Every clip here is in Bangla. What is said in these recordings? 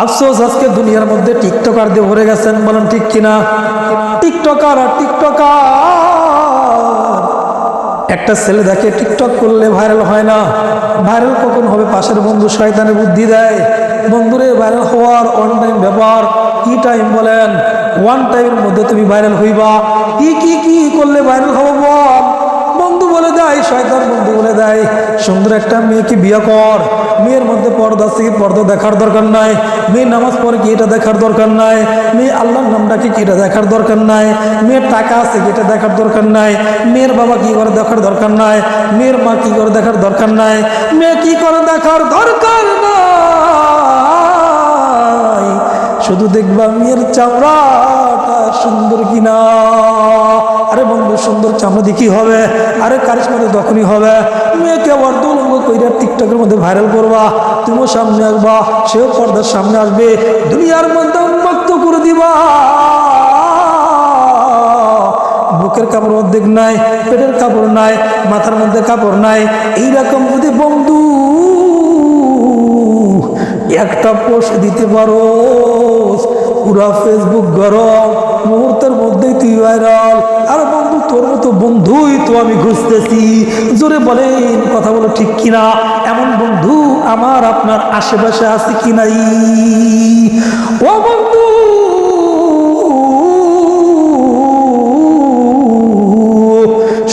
আফসোস আজকে দুনিয়ার মধ্যে টিকটকার দিয়ে ভরে গেছেন, বলেন ঠিক কিনা? টিকটকার আর টিকটকার। একটা ছেলে দেখে টিকটক করলে ভাইরাল হয় না, ভাইরাল কখন হবে? পাশের বন্ধু শয়তানে বুদ্ধি দেয়, বন্ধুরে ভাইরাল হওয়ার অন টাইম ব্যাপার। কি টাইম বলেন? ওয়ান টাইমের মধ্যে তুমি ভাইরাল হইবা। কি কি কি করলে ভাইরাল হবো বল? বন্ধু বলে দেয়, শয়তান বন্ধু বলে দেয়, সুন্দর একটা মেয়েকে বিয়ে কর। মেয়ের মধ্যে পর্দা আছে কি পর্দা দেখার দরকার নাই, মেয়ে নামাজ পড়ে কি এটা দেখার দরকার নাই, মেয়ে আল্লাহর নামটাকে কি এটা দেখার দরকার নাই, মেয়ের টাকা আছে কি এটা দেখার দরকার নাই, মেয়ের বাবা কি করে দেখার দরকার নাই, মেয়ের মা কি করে দেখার দরকার নাই, মেয়ে কি করে দেখার দরকার নাই, শুধু দেখবা মেয়ের চামড়াটা সুন্দর কিনা। আরে বন্ধু, সুন্দর চামড়া দিয়ে কি হবে? আরে কারিশমাতে তখনই হবে মেয়েকে অর্ধলঙ্গ কইরা টিকটকের মধ্যে ভাইরাল করবা, তুমিও সামনে আসবা, সেও পর্দার সামনে আসবে, দুনিয়ার মধ্যে উন্মুক্ত করে দিবা। বুকের কাপড় অর্ধেক নাই, পেটের কাপড় নাই, মাথার মধ্যে কাপড় নাই। এইরকম যদি বন্ধু একটা পোস্ট দিতে পারো, পুরা ফেসবুক গরম, মুহূর্তের মধ্যেই তুই ভাইরাল। আর বন্ধু, তোর মতো বন্ধুই তো আমি খুঁজতেছি। জোরে বলেন, কথা বলো ঠিক কিনা? এমন বন্ধু আমার আপনার আশেপাশে আছে কি নাই? ও বন্ধু,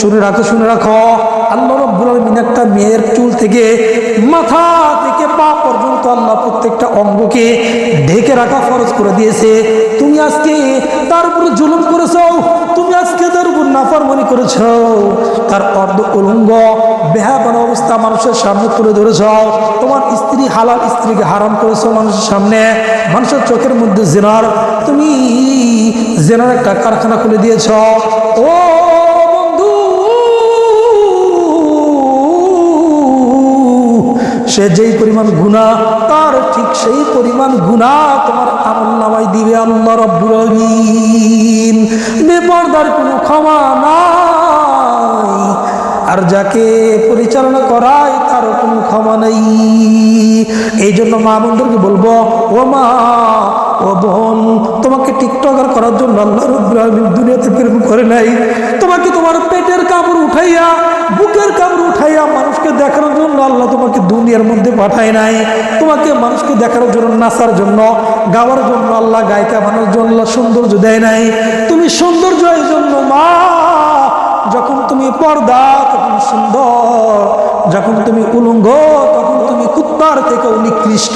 শুনে রাখো, শুনে রাখো, আল্লাহ রাব্বুল আলামিন একটা মেয়ের চুল থেকে মাথা থেকে পা পর্যন্ত আল্লাহ প্রত্যেকটা অঙ্গকে ঢেকে রাখা ফরজ করে দিয়েছে। তুমি আজকে তার উপর জুলুম করেছো, তুমি আজকে তার উপর নাফরমানি করেছো, তার অর্ধ উলঙ্গ বেহায়াপনা অবস্থা মানুষের সামনে তুলে ধরেছ। তোমার স্ত্রী হালাল স্ত্রীকে হারাম করেছো মানুষের সামনে, মানুষের চোখের মধ্যে জেনার, তুমি জেনার একটা কারখানা খুলে দিয়েছ। ও সে যেই পরিমাণ গুনাহ, তার ঠিক সেই পরিমাণ গুনাহ তোমার আমলনামায় দিবে আল্লাহ রাব্বুল আলামিন। বেপরদার কোনো ক্ষমা নাই, আর যাকে পরিচালনা করায় তারও কোনো ক্ষমা নেই। এই জন্য মা বোনদেরকে বলবো, ও মা, ও বোন, তোমাকে টিকটকার করার জন্য আল্লাহ রাব্বুল আলামিন দুনিয়াতে প্রেরণ করে নাই। তোমাকে তোমার পেটের কাপড় উঠাইয়া, বুকের কাপড় উঠাইয়া মানুষকে দেখানোর জন্য আল্লাহ তোমাকে দুনিয়ার মধ্যে পাঠায় নাই। তোমাকে মানুষকে দেখানোর জন্য, নাচার জন্য, গাওয়ার জন্য, আল্লাহ গায়িকা বানানোর জন্য সৌন্দর্য দেয় নাই। তুমি সৌন্দর্য এই জন্য মা, যখন তুমি পর্দা তখন সুন্দর, যখন তুমি উলঙ্গ তখন তুমি কুত্তার থেকেও নিকৃষ্ট।